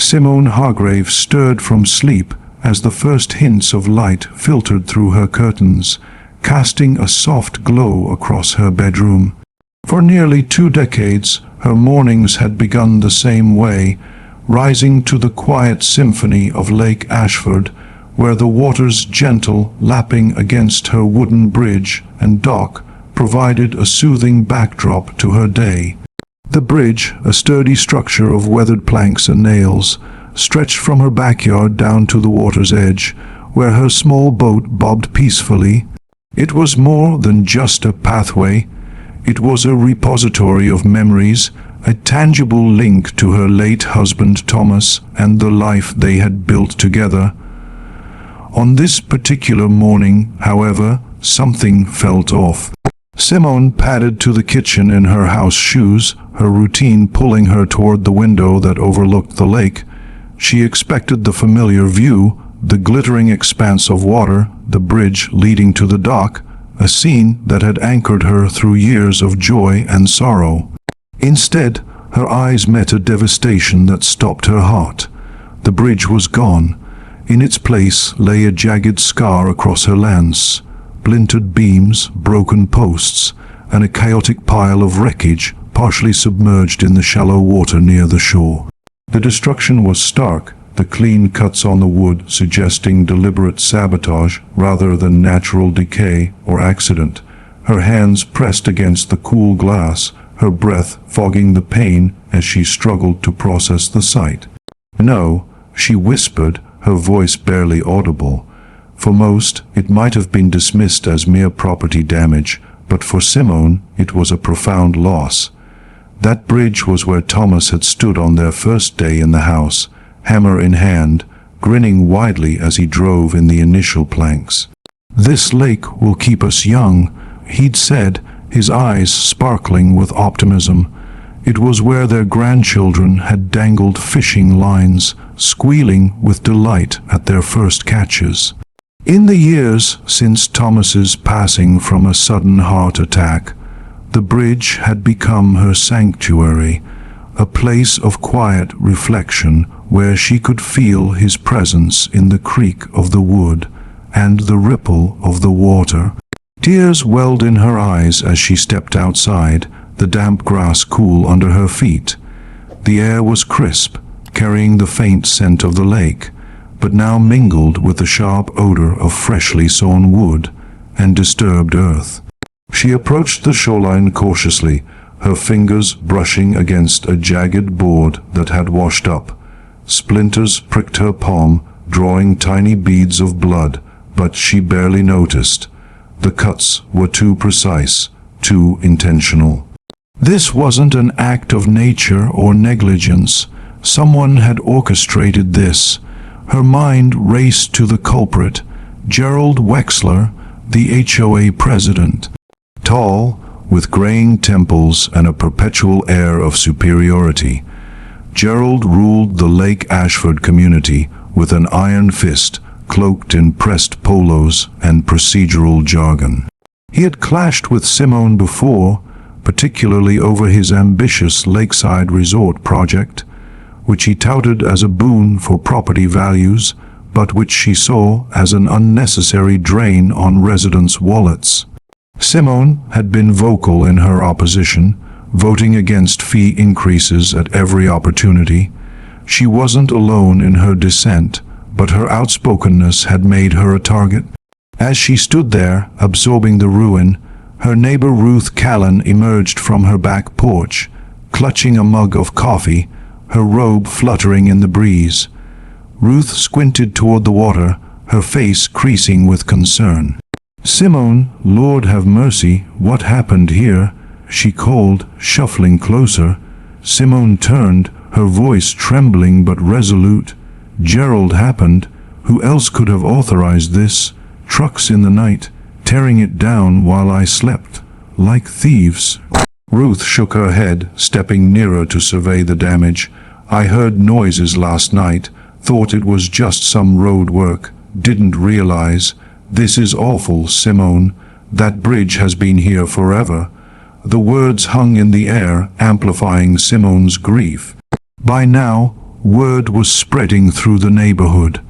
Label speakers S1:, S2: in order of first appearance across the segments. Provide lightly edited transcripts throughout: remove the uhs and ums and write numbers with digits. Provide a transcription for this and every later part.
S1: Simone Hargrave stirred from sleep as the first hints of light filtered through her curtains, casting a soft glow across her bedroom. For nearly 2 decades, her mornings had begun the same way, rising to the quiet symphony of Lake Ashford, where the water's gentle lapping against her wooden bridge and dock provided a soothing backdrop to her day. The bridge, a sturdy structure of weathered planks and nails, stretched from her backyard down to the water's edge, where her small boat bobbed peacefully. It was more than just a pathway. It was a repository of memories, a tangible link to her late husband Thomas and the life they had built together. On this particular morning, however, something felt off. Simone padded to the kitchen in her house shoes, her routine pulling her toward the window that overlooked the lake. She expected the familiar view, the glittering expanse of water, the bridge leading to the dock, a scene that had anchored her through years of joy and sorrow. Instead, her eyes met a devastation that stopped her heart. The bridge was gone. In its place lay a jagged scar across her lance, splintered beams, broken posts, and a chaotic pile of wreckage partially submerged in the shallow water near the shore. The destruction was stark, the clean cuts on the wood suggesting deliberate sabotage rather than natural decay or accident. Her hands pressed against the cool glass, her breath fogging the pain as she struggled to process the sight. "No," she whispered, her voice barely audible. For most, it might have been dismissed as mere property damage, but for Simone, it was a profound loss. That bridge was where Thomas had stood on their first day in the house, hammer in hand, grinning widely as he drove in the initial planks. "This lake will keep us young," he'd said, his eyes sparkling with optimism. It was where their grandchildren had dangled fishing lines, squealing with delight at their first catches. In the years since Thomas's passing from a sudden heart attack, the bridge had become her sanctuary, a place of quiet reflection where she could feel his presence in the creak of the wood and the ripple of the water. Tears welled in her eyes as she stepped outside, the damp grass cool under her feet. The air was crisp, carrying the faint scent of the lake, but now mingled with the sharp odor of freshly sawn wood and disturbed earth. She approached the shoreline cautiously, her fingers brushing against a jagged board that had washed up. Splinters pricked her palm, drawing tiny beads of blood, but she barely noticed. The cuts were too precise, too intentional. This wasn't an act of nature or negligence. Someone had orchestrated this. Her mind raced to the culprit, Gerald Wexler, the HOA president. Tall, with graying temples and a perpetual air of superiority, Gerald ruled the Lake Ashford community with an iron fist, cloaked in pressed polos and procedural jargon. He had clashed with Simone before, particularly over his ambitious lakeside resort project, which he touted as a boon for property values, but which she saw as an unnecessary drain on residents' wallets. Simone had been vocal in her opposition, voting against fee increases at every opportunity. She wasn't alone in her dissent, but her outspokenness had made her a target. As she stood there, absorbing the ruin, her neighbor Ruth Callan emerged from her back porch, clutching a mug of coffee, her robe fluttering in the breeze. Ruth squinted toward the water, her face creasing with concern. "Simone, Lord have mercy, what happened here?" she called, shuffling closer. Simone turned, her voice trembling but resolute. "Gerald happened. Who else could have authorized this? Trucks in the night, tearing it down while I slept, like thieves." Ruth shook her head, stepping nearer to survey the damage. "I heard noises last night, thought it was just some road work, didn't realize. This is awful, Simone. That bridge has been here forever." The words hung in the air, amplifying Simone's grief. By now, word was spreading through the neighborhood.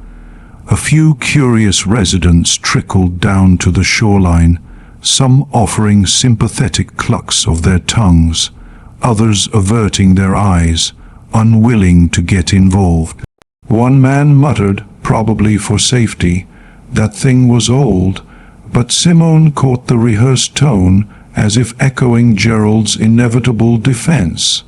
S1: A few curious residents trickled down to the shoreline, some offering sympathetic clucks of their tongues, others averting their eyes, unwilling to get involved. One man muttered, probably for safety, that thing was old, but Simone caught the rehearsed tone as if echoing Gerald's inevitable defense.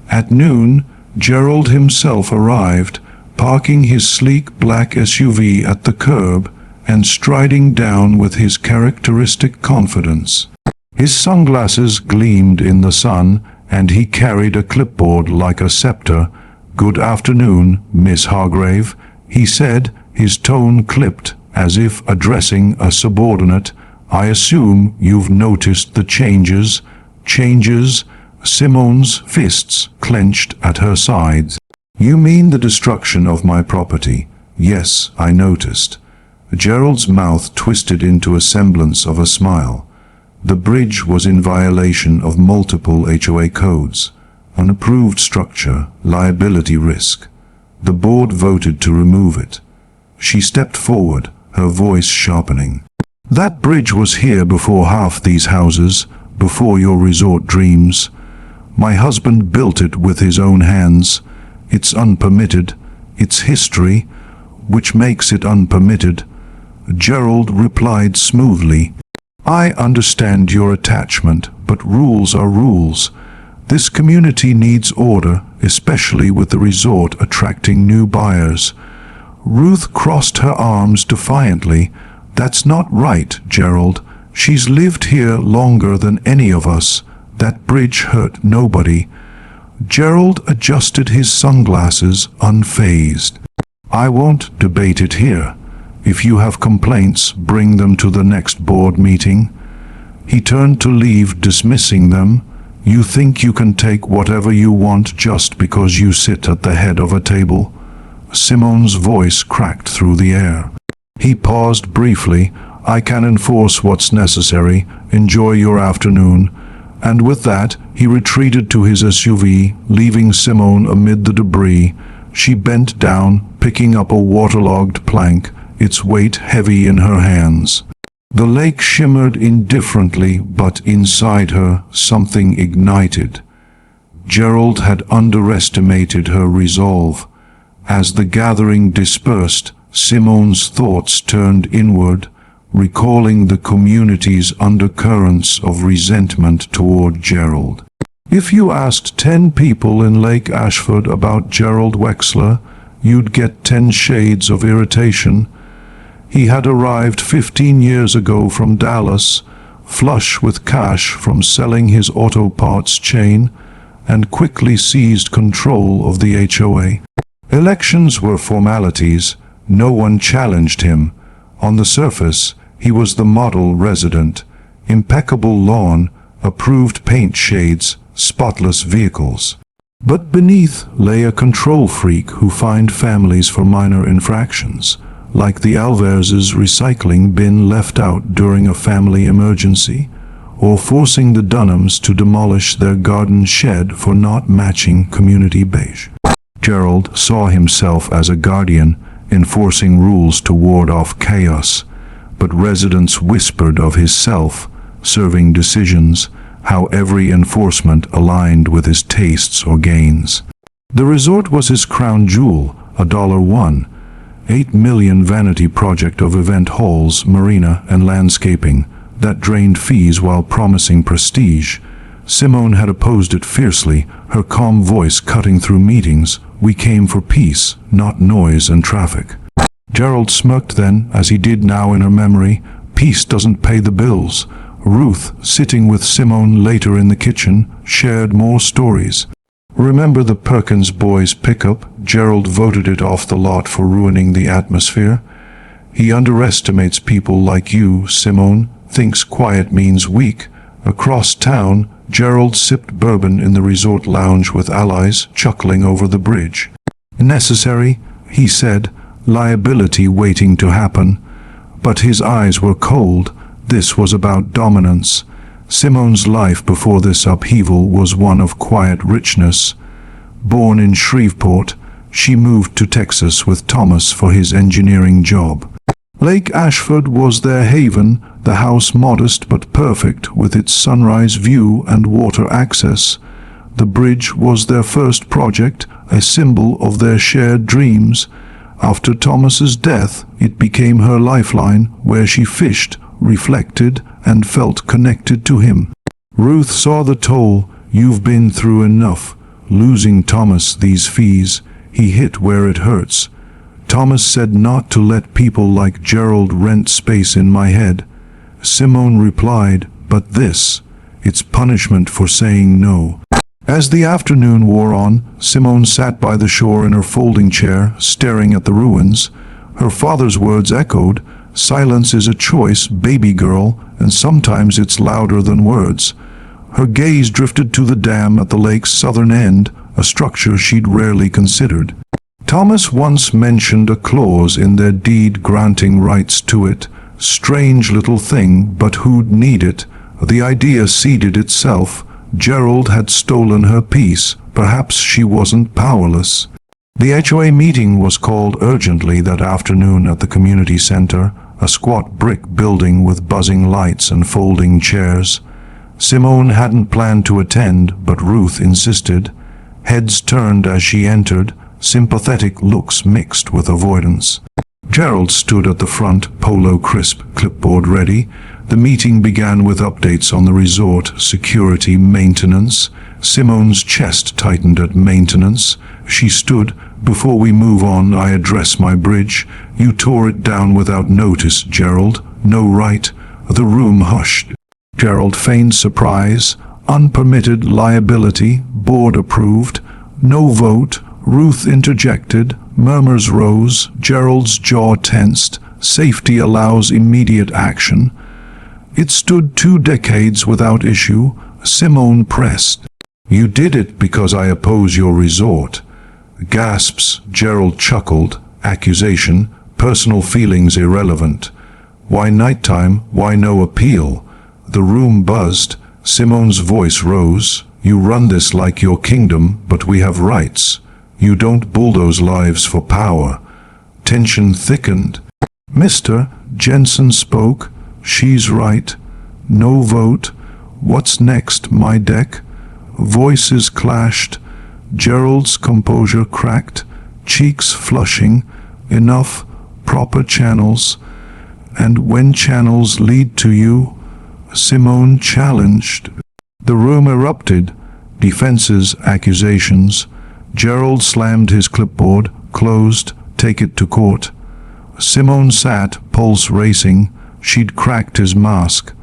S1: At noon, Gerald himself arrived, parking his sleek black SUV at the curb and striding down with his characteristic confidence. His sunglasses gleamed in the sun, and he carried a clipboard like a scepter. "Good afternoon, Miss Hargrave," he said, his tone clipped as if addressing a subordinate. "I assume you've noticed the changes." "Changes?" Simone's fists clenched at her sides. "You mean the destruction of my property?" "Yes, I noticed." Gerald's mouth twisted into a semblance of a smile. The bridge was in violation of multiple HOA codes. Unapproved structure, liability risk. The board voted to remove it. She stepped forward, her voice sharpening. "That bridge was here before half these houses, before your resort dreams. My husband built it with his own hands. It's unpermitted. It's history, which makes it unpermitted." Gerald replied smoothly, "I understand your attachment, but rules are rules. This community needs order, especially with the resort attracting new buyers." Ruth crossed her arms defiantly. "That's not right, Gerald. She's lived here longer than any of us. That bridge hurt nobody." Gerald adjusted his sunglasses, unfazed. "I won't debate it here. If you have complaints, bring them to the next board meeting." He turned to leave, dismissing them. "You think you can take whatever you want just because you sit at the head of a table?" Simone's voice cracked through the air. He paused briefly. "I can enforce what's necessary. Enjoy your afternoon." And with that, he retreated to his SUV, leaving Simone amid the debris. She bent down, picking up a waterlogged plank, its weight heavy in her hands. The lake shimmered indifferently, but inside her something ignited. Gerald had underestimated her resolve. As the gathering dispersed, Simone's thoughts turned inward, recalling the community's undercurrents of resentment toward Gerald. If you asked 10 people in Lake Ashford about Gerald Wexler, you'd get 10 shades of irritation. He had arrived 15 years ago from Dallas, flush with cash from selling his auto parts chain, and quickly seized control of the HOA. Elections were formalities. No one challenged him. On the surface, he was the model resident. Impeccable lawn, approved paint shades, spotless vehicles. But beneath lay a control freak who fined families for minor infractions, like the Alvarez's recycling bin left out during a family emergency, or forcing the Dunhams to demolish their garden shed for not matching community beige. Gerald saw himself as a guardian, enforcing rules to ward off chaos, but residents whispered of his self-serving decisions, how every enforcement aligned with his tastes or gains. The resort was his crown jewel, a $1.8 million vanity project of event halls, marina, and landscaping that drained fees while promising prestige. Simone had opposed it fiercely, her calm voice cutting through meetings. "We came for peace, not noise and traffic." Gerald smirked then, as he did now in her memory. Peace doesn't pay the bills. Ruth, sitting with Simone later in the kitchen, shared more stories. "Remember the Perkins boys' pickup? Gerald voted it off the lot for ruining the atmosphere. He underestimates people like you, Simone, thinks quiet means weak." Across town, Gerald sipped bourbon in the resort lounge with allies, chuckling over the bridge. "Necessary," he said, "liability waiting to happen." But his eyes were cold. This was about dominance. Simone's life before this upheaval was one of quiet richness. Born in Shreveport, she moved to Texas with Thomas for his engineering job. Lake Ashford was their haven, the house modest but perfect with its sunrise view and water access. The bridge was their first project, a symbol of their shared dreams. After Thomas's death, it became her lifeline, where she fished, reflected, and felt connected to him. Ruth saw the toll. You've been through enough. Losing Thomas these fees, he hit where it hurts. Thomas said not to let people like Gerald rent space in my head. Simone replied, but this, it's punishment for saying no. As the afternoon wore on, Simone sat by the shore in her folding chair, staring at the ruins. Her father's words echoed, silence is a choice, baby girl, and sometimes it's louder than words. Her gaze drifted to the dam at the lake's southern end, a structure she'd rarely considered. Thomas once mentioned a clause in their deed granting rights to it. Strange little thing, but who'd need it? The idea seeded itself. Gerald had stolen her peace. Perhaps she wasn't powerless. The HOA meeting was called urgently that afternoon at the community center, a squat brick building with buzzing lights and folding chairs. Simone hadn't planned to attend, but Ruth insisted. Heads turned as she entered, sympathetic looks mixed with avoidance. Gerald stood at the front, polo crisp, clipboard ready. The meeting began with updates on the resort, security, maintenance. Simone's chest tightened at maintenance. She stood. Before we move on, I address my bridge. You tore it down without notice, Gerald. No right. The room hushed. Gerald feigned surprise. Unpermitted liability. Board approved. No vote. Ruth interjected. Murmurs rose. Gerald's jaw tensed. Safety allows immediate action. It stood 2 decades without issue. Simone pressed. You did it because I oppose your resort. Gasps. Gerald chuckled. Accusation. Personal feelings irrelevant. Why nighttime? Why no appeal? The room buzzed. Simone's voice rose. You run this like your kingdom, but we have rights. You don't bulldoze lives for power. Tension thickened. Mr. Jensen spoke. She's right. No vote. What's next, my deck? Voices clashed. Gerald's composure cracked, cheeks flushing. Enough. Proper channels. And when channels lead to you? Simone challenged. The room erupted. Defenses, accusations. Gerald slammed his clipboard, closed, take it to court. Simone sat, pulse racing. She'd cracked his mask.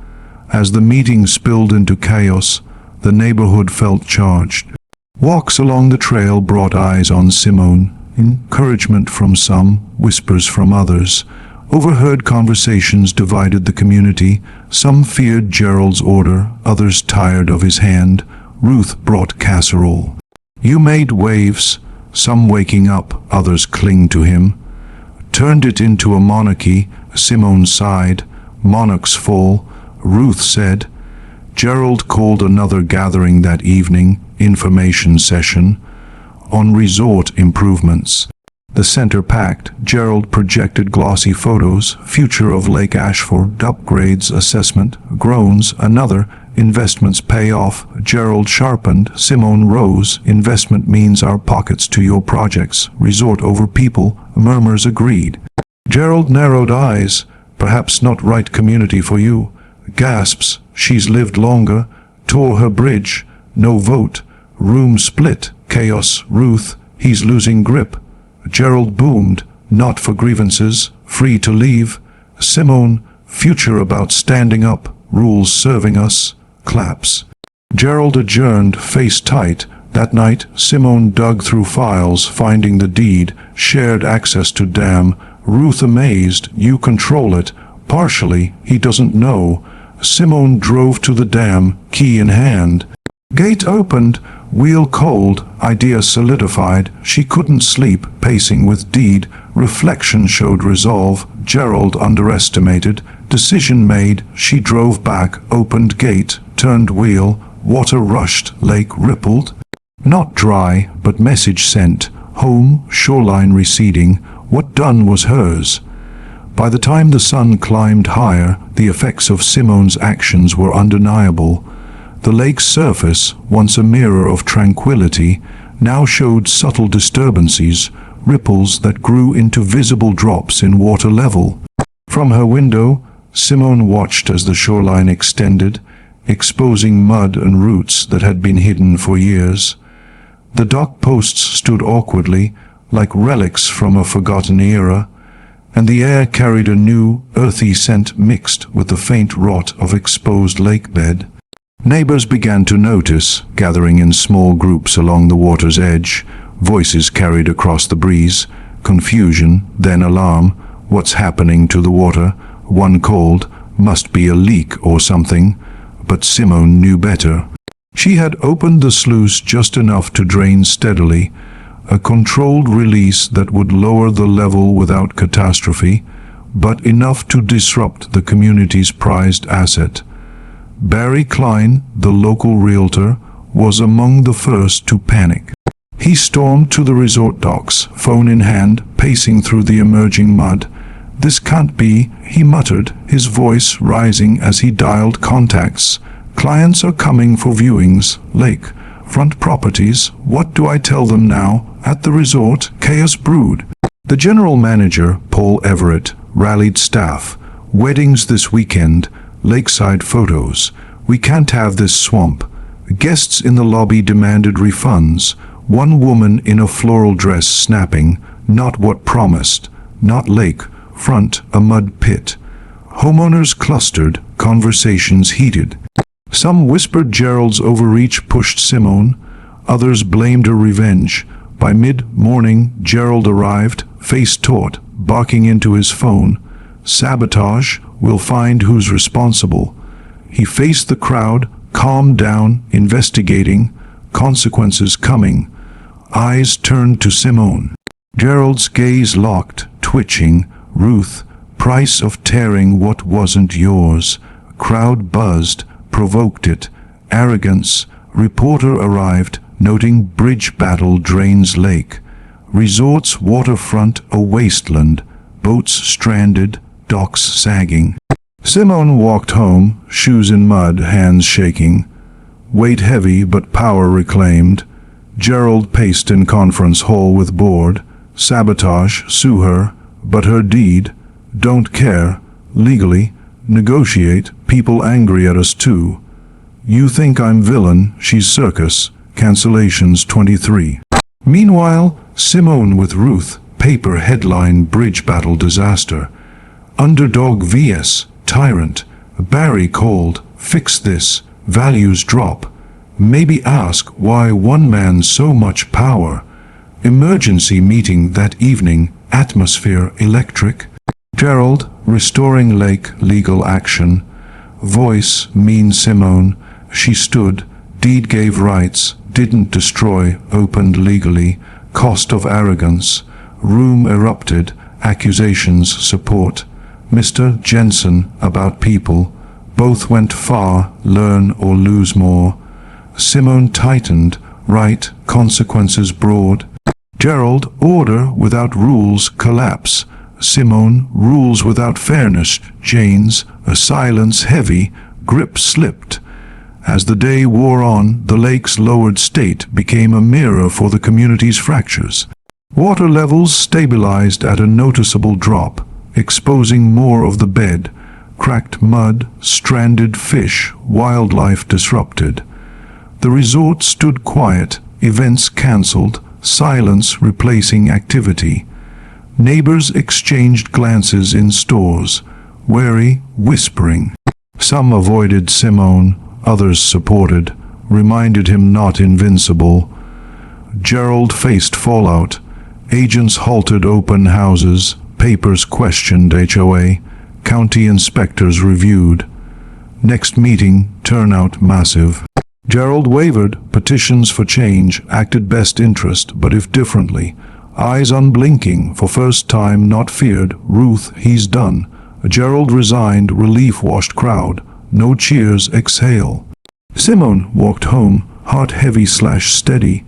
S1: As the meeting spilled into chaos, the neighborhood felt charged. Walks along the trail brought eyes on Simone. Encouragement from some, whispers from others. Overheard conversations divided the community. Some feared Gerald's order, others tired of his hand. Ruth brought casserole. You made waves, some waking up, others cling to him. Turned it into a monarchy, Simone sighed. Monarchs fall, Ruth said. Gerald called another gathering that evening, information session, on resort improvements. The center packed. Gerald projected glossy photos, future of Lake Ashford, upgrades, assessment, groans, another, investments pay off. Gerald sharpened. Simone rose. Investment means our pockets to your projects. Resort over people. Murmurs agreed. Gerald narrowed eyes. Perhaps not right community for you. Gasps. She's lived longer. Tore her bridge. No vote. Room split. Chaos. Ruth. He's losing grip. Gerald boomed. Not for grievances. Free to leave. Simone. Future about standing up. Rules serving us. Claps. Gerald adjourned, face tight. That night, Simone dug through files, finding the deed, shared access to dam. Ruth amazed. You control it. Partially, he doesn't know. Simone drove to the dam, key in hand. Gate opened. Wheel cold, idea solidified. She couldn't sleep, pacing with deed. Reflection showed resolve. Gerald underestimated. Decision made. She drove back, opened gate, turned wheel. Water rushed, lake rippled. Not dry, but message sent. Home, shoreline receding, what done was hers. By the time the sun climbed higher, the effects of Simone's actions were undeniable. The lake's surface, once a mirror of tranquility, now showed subtle disturbances, ripples that grew into visible drops in water level. From her window, Simone watched as the shoreline extended, exposing mud and roots that had been hidden for years. The dock posts stood awkwardly, like relics from a forgotten era, and the air carried a new, earthy scent mixed with the faint rot of exposed lake bed. Neighbors began to notice, gathering in small groups along the water's edge. Voices carried across the breeze, confusion, then alarm. What's happening to the water? One called, must be a leak or something. But Simone knew better. She had opened the sluice just enough to drain steadily, a controlled release that would lower the level without catastrophe, but enough to disrupt the community's prized asset. Barry Klein, the local realtor, was among the first to panic. He stormed to the resort docks, phone in hand, pacing through the emerging mud. "This can't be," he muttered, his voice rising as he dialed contacts. "Clients are coming for viewings. Lake front properties. What do I tell them now? At the resort, chaos brewed." The general manager, Paul Everett, rallied staff. "Weddings this weekend. Lakeside photos. We can't have this swamp." Guests in the lobby demanded refunds. One woman in a floral dress snapping, "Not what promised. Not lake front, a mud pit." Homeowners clustered, conversations heated. Some whispered Gerald's overreach pushed Simone, others blamed her revenge. By mid-morning, Gerald arrived, face taut, barking into his phone. "Sabotage, we'll find who's responsible." He faced the crowd, calmed down, investigating, consequences coming. Eyes turned to Simone. Gerald's gaze locked, twitching. "Ruth, price of tearing what wasn't yours." Crowd buzzed, provoked it. Arrogance. Reporter arrived, noting bridge battle drains lake. Resort's waterfront a wasteland. Boats stranded, docks sagging. Simone walked home, shoes in mud, hands shaking. Weight heavy but power reclaimed. Gerald paced in conference hall with board. Sabotage, sue her, but her deed. Don't care, legally. Negotiate, people angry at us too. You think I'm villain, she's circus. Cancellations 23. Meanwhile, Simone with Ruth, paper headline bridge battle disaster. Underdog vs. Tyrant. Barry called, fix this, values drop. Maybe ask why one man so much power. Emergency meeting that evening, atmosphere electric. Gerald, restoring lake legal action. Voice, mean Simone. She stood, deed gave rights, didn't destroy, opened legally. Cost of arrogance. Room erupted, accusations support. Mr. Jensen, about people. Both went far, learn or lose more. Simone tightened, right, consequences broad. Gerald, order without rules, collapse. Simone, rules without fairness, Jane's, a silence heavy, grip slipped. As the day wore on, the lake's lowered state became a mirror for the community's fractures. Water levels stabilized at a noticeable drop, exposing more of the bed. Cracked mud, stranded fish, wildlife disrupted. The resort stood quiet, events cancelled, silence replacing activity. Neighbors exchanged glances in stores, wary, whispering. Some avoided Simone, others supported, reminded him not invincible. Gerald faced fallout. Agents halted open houses, papers questioned HOA, county inspectors reviewed. Next meeting, turnout massive. Gerald wavered, petitions for change, acted best interest, but if differently. Eyes unblinking, for first time not feared. Ruth, he's done. Gerald resigned, relief washed crowd. No cheers, exhale. Simone walked home, heart heavy/steady.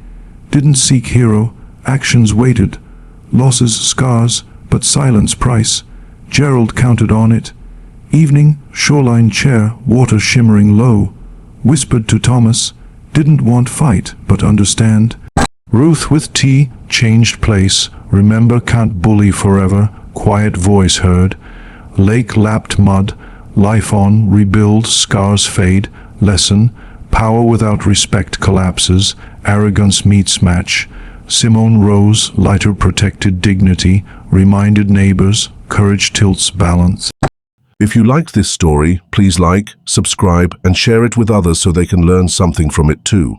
S1: Didn't seek hero, Actions waited. Losses, scars, but silence price. Gerald counted on it. Evening, shoreline chair, water shimmering low. Whispered to Thomas, didn't want fight, but understand. Ruth with tea, changed place. Remember, can't bully forever. Quiet voice heard. Lake lapped mud. Life on, rebuild, scars fade. Lesson, power without respect collapses. Arrogance meets match. Simone rose, lighter protected dignity. Reminded neighbors, courage tilts balance.
S2: If you liked this story, please like, subscribe, and share it with others so they can learn something from it too.